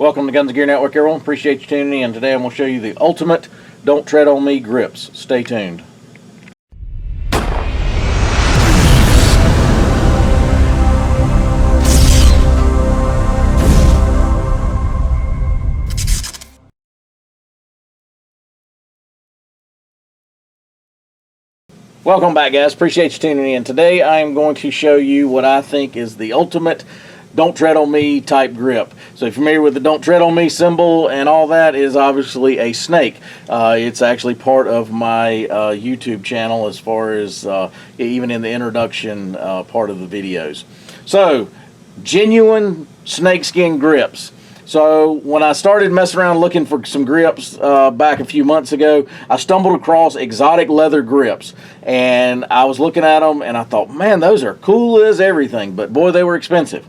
Welcome to Guns and Gear Network, everyone. Appreciate you tuning in. Today I'm going to show you the ultimate Don't Tread on Me grips. Stay tuned. Welcome back, guys. Appreciate you tuning in. Today I am going to show you what I think is the ultimate Don't Tread on Me type grip. So if you're familiar with the Don't Tread on Me symbol and all that, is obviously a snake. It's actually part of my YouTube channel as far as even in the introduction part of the videos. So, genuine snakeskin grips. So when I started messing around looking for some grips back a few months ago, I stumbled across exotic leather grips. And I was looking at them and I thought, man, those are cool as everything. But boy, they were expensive.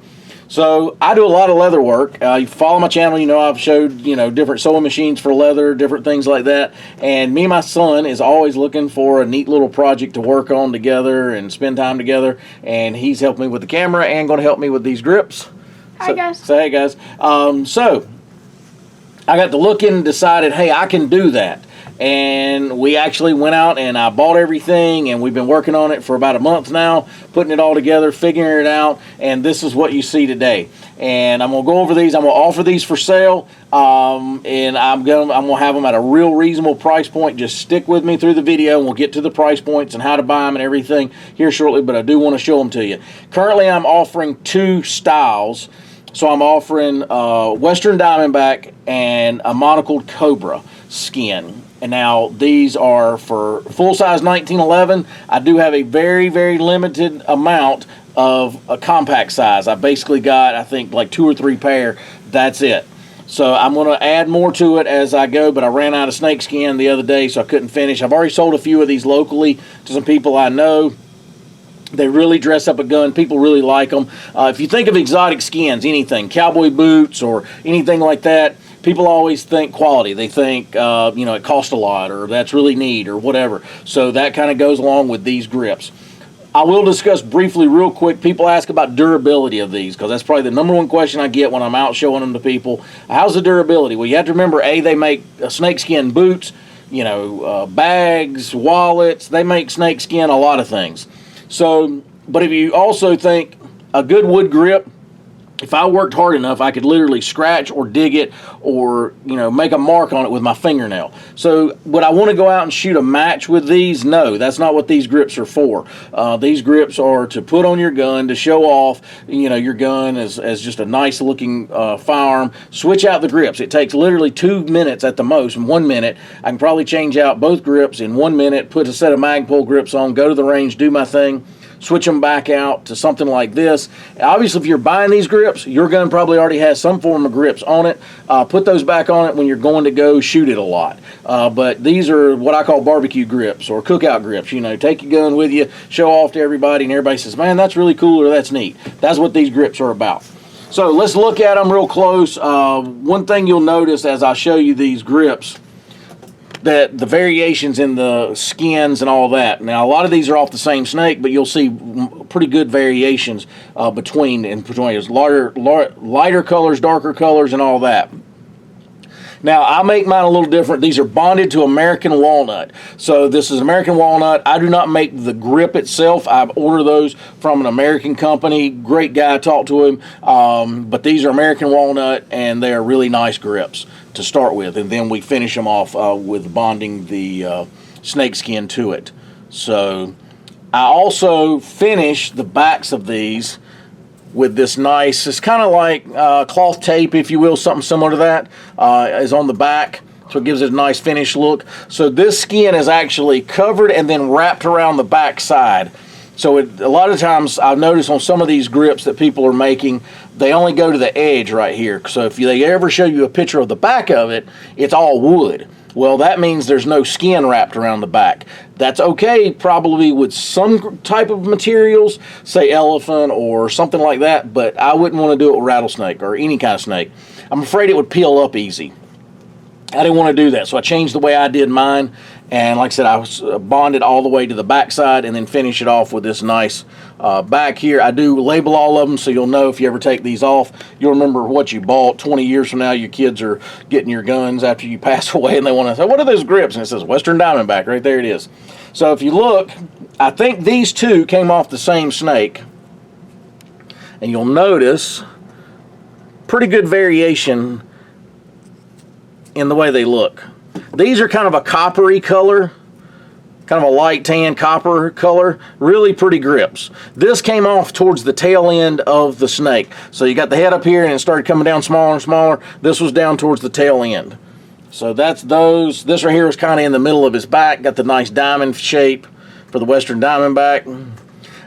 So I do a lot of leather work. You follow my channel, you know I've showed different sewing machines for leather, different things like that. And me and my son is always looking for a neat little project to work on together and spend time together. And he's helped me with the camera and going to help me with these grips. Hi guys. So hey guys. So I got to looking and decided, hey, I can do that. And we actually went out and I bought everything, and we've been working on it for about a month now, putting it all together, figuring it out, and this is what you see today. And I'm gonna go over these. I'm gonna offer these for sale, and I'm gonna have them at a real reasonable price point. Just stick with me through the video, and we'll get to the price points and how to buy them and everything here shortly. But I do want to show them to you. Currently, I'm offering two styles. So I'm offering Western Diamondback and a monocled Cobra skin. And now these are for full-size 1911. I do have a very, very limited amount of a compact size. I basically got, I think, like 2 or 3 pair. That's it. So I'm going to add more to it as I go, but I ran out of snakeskin the other day, so I couldn't finish. I've already sold a few of these locally to some people I know. They really dress up a gun. People really like them. If you think of exotic skins, anything, cowboy boots or anything like that, people always think quality. They think, it costs a lot, or that's really neat, or whatever. So that kind of goes along with these grips. I will discuss briefly, real quick, people ask about durability of these, because that's probably the #1 question I get when I'm out showing them to people. How's the durability? Well, you have to remember, A, they make snakeskin boots, bags, wallets. They make snakeskin a lot of things. So, but if you also think a good wood grip, if I worked hard enough, I could literally scratch or dig it or, make a mark on it with my fingernail. So would I want to go out and shoot a match with these? No, that's not what these grips are for. These grips are to put on your gun to show off, your gun as just a nice looking firearm. Switch out the grips. It takes literally 2 minutes at the most. In 1 minute, I can probably change out both grips in 1 minute, put a set of Magpul grips on, go to the range, do my thing, switch them back out to something like this. Obviously, if you're buying these grips, your gun probably already has some form of grips on it. Put those back on it when you're going to go shoot it a lot. But these are what I call barbecue grips or cookout grips. Take your gun with you, show off to everybody, and everybody says, man, that's really cool or that's neat. That's what these grips are about. So let's look at them real close. One thing you'll notice as I show you these grips, that the variations in the skins and all that. Now, a lot of these are off the same snake, but you'll see pretty good variations between lighter colors, darker colors, and all that. Now, I make mine a little different. These are bonded to American walnut. So this is American walnut. I do not make the grip itself. I order those from an American company. Great guy, talked to him. But these are American walnut, and they are really nice grips to start with. And then we finish them off with bonding the snakeskin to it. So I also finish the backs of these with this nice, it's kind of like cloth tape, if you will, something similar to that, is on the back. So it gives it a nice finished look. So this skin is actually covered and then wrapped around the back side. So a lot of times I've noticed on some of these grips that people are making, they only go to the edge right here. So if they ever show you a picture of the back of it, it's all wood. Well, that means there's no skin wrapped around the back. That's okay probably with some type of materials, say elephant or something like that, but I wouldn't want to do it with rattlesnake or any kind of snake. I'm afraid it would peel up easy. I didn't want to do that, so I changed the way I did mine. And like I said, I was bonded all the way to the backside and then finish it off with this nice back here. I do label all of them so you'll know if you ever take these off. You'll remember what you bought. 20 years from now, your kids are getting your guns after you pass away, and they want to say, what are those grips? And it says Western Diamondback. Right there it is. So if you look, I think these two came off the same snake. And you'll notice pretty good variation in the way they look. These are kind of a coppery color, kind of a light tan copper color, really pretty grips. This came off towards the tail end of the snake. So you got the head up here and it started coming down smaller and smaller. This was down towards the tail end. So that's those. This right here is kind of in the middle of his back, got the nice diamond shape for the Western Diamondback.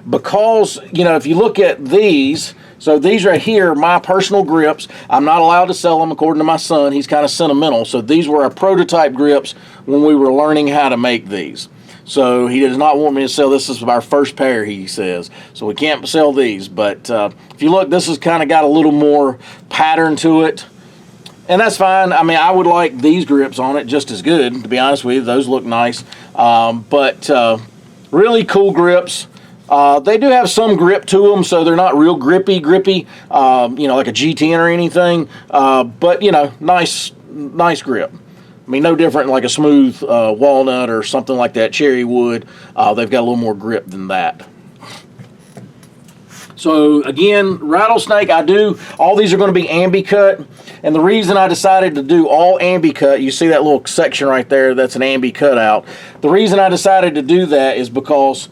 Because, you know, if you look at these, so these right here, my personal grips, I'm not allowed to sell them according to my son. He's kind of sentimental. So these were our prototype grips when we were learning how to make these. So he does not want me to sell this. This is our first pair, he says. So we can't sell these. But if you look, this has kind of got a little more pattern to it. And that's fine. I mean, I would like these grips on it just as good, to be honest with you. Those look nice. But really cool grips. They do have some grip to them, so they're not real grippy, you know, like a G10 or anything. But, you know, nice grip. I mean, no different than like a smooth walnut or something like that, cherry wood. They've got a little more grip than that. So, again, Rattlesnake, all these are going to be ambi-cut. And the reason I decided to do all ambi-cut, you see that little section right there, that's an ambi cutout. The reason I decided to do that is because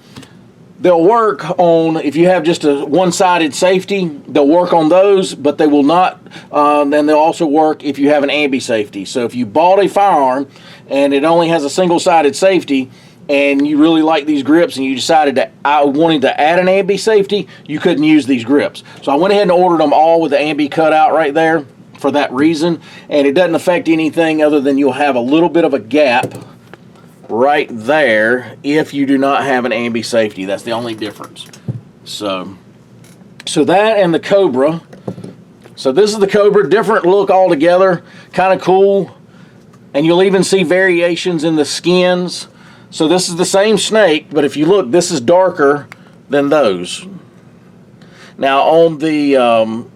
they'll work on, if you have just a one-sided safety, they'll work on those, but they will not, then they'll also work if you have an ambi safety. So if you bought a firearm and it only has a single-sided safety and you really like these grips and you decided that I wanted to add an ambi safety, you couldn't use these grips. So I went ahead and ordered them all with the ambi cutout right there for that reason, and it doesn't affect anything other than you'll have a little bit of a gap right there if you do not have an ambi safety. That's the only difference. So that and the Cobra. So this is the Cobra, different look altogether, kind of cool. And you'll even see variations in the skins. So this is the same snake, but if you look, this is darker than those. Now on the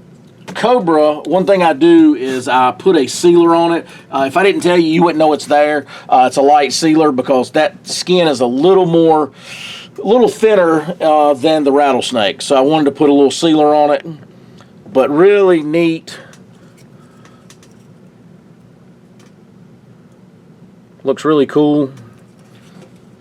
Cobra, one thing I do is I put a sealer on it. If I didn't tell you, you wouldn't know it's there. It's a light sealer because that skin is a little thinner than the Rattlesnake. So I wanted to put a little sealer on it. But really neat. Looks really cool.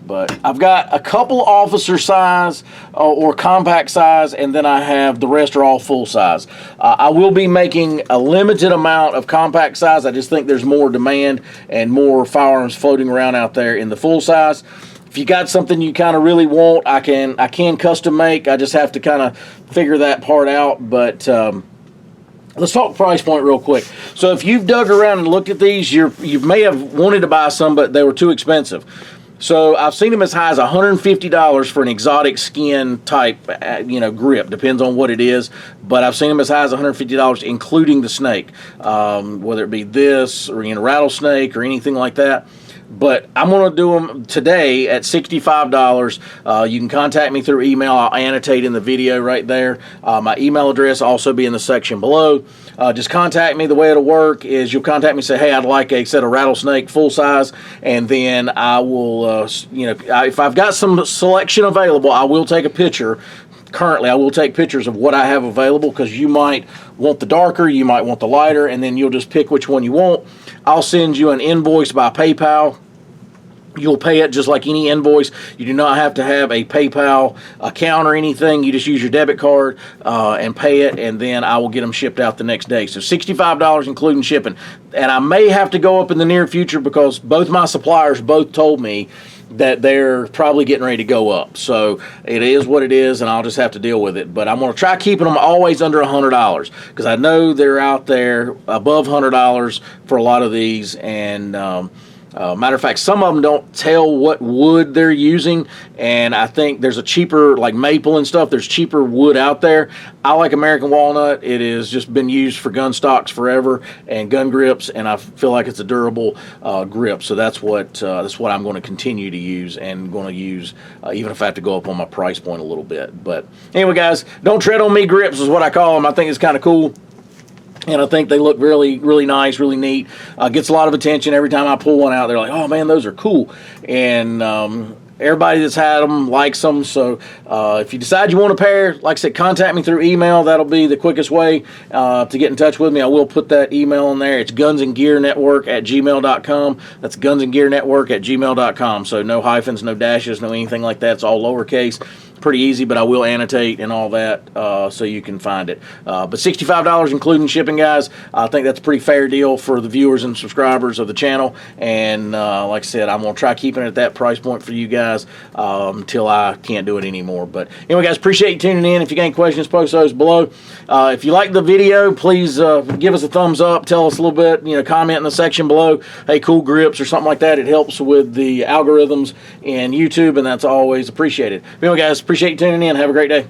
But I've got a couple officer size or compact size, and then I have the rest are all full size. I will be making a limited amount of compact size. I just think there's more demand and more firearms floating around out there in the full size. If you got something you kind of really want, I can custom make. I just have to kind of figure that part out. But let's talk price point real quick. So if you've dug around and looked at these, you may have wanted to buy some, but they were too expensive. So I've seen them as high as $150 for an exotic skin type, grip. Depends on what it is, but I've seen them as high as $150, including the snake, whether it be this or Rattlesnake or anything like that. But I'm going to do them today at $65. You can contact me through email. I'll annotate in the video right there. My email address will also be in the section below. Just contact me. The way it'll work is you'll contact me and say, hey, I'd like a set of Rattlesnake full size, and then I will, if I've got some selection available, I will take a picture. Currently, I will take pictures of what I have available because you might want the darker, you might want the lighter, and then you'll just pick which one you want. I'll send you an invoice by PayPal. You'll pay it just like any invoice. You do not have to have a PayPal account or anything. You just use your debit card and pay it, and then I will get them shipped out the next day. So $65 including shipping. And I may have to go up in the near future because both my suppliers both told me that they're probably getting ready to go up. So it is what it is, and I'll just have to deal with it. But I'm going to try keeping them always under $100 because I know they're out there above $100 for a lot of these, and Matter of fact, some of them don't tell what wood they're using, and I think there's a cheaper, like maple and stuff, there's cheaper wood out there. I like American walnut. It has just been used for gun stocks forever and gun grips, and I feel like it's a durable grip. So that's what I'm going to continue to use, and going to use even if I have to go up on my price point a little bit. But anyway, guys, don't tread on me grips is what I call them. I think it's kind of cool. And I think they look really, really nice, really neat. Gets a lot of attention every time I pull one out. They're like, oh, man, those are cool. And everybody that's had them likes them. So if you decide you want a pair, like I said, contact me through email. That'll be the quickest way to get in touch with me. I will put that email in there. It's gunsandgearnetwork@gmail.com. That's gunsandgearnetwork@gmail.com. So no hyphens, no dashes, no anything like that. It's all lowercase. Pretty easy, but I will annotate and all that so you can find it. But $65 including shipping, guys. I think that's a pretty fair deal for the viewers and subscribers of the channel. And like I said, I'm going to try keeping it at that price point for you guys until I can't do it anymore. But anyway, guys, appreciate you tuning in. If you got any questions, post those below. If you like the video, please give us a thumbs up. Tell us a little bit, comment in the section below. Hey, cool grips or something like that. It helps with the algorithms in YouTube, and that's always appreciated. Anyway, guys, appreciate you tuning in. Have a great day.